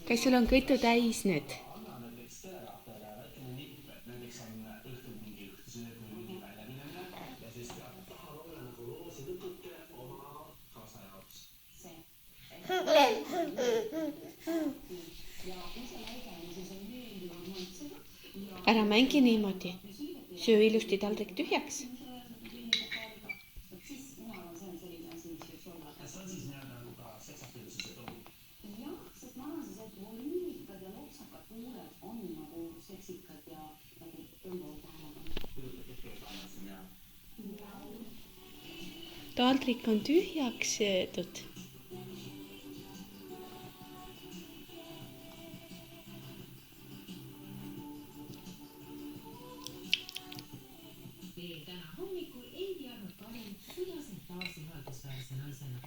Kas sul on kõtu täis nüüd? Ära mängi niimoodi. Söö ilusti taldrik tühjaks. Taldrik on tühjaks söödud. Veel täna hommikul ei teadnud Karin, kuidas end taas ihaldusväärse naisena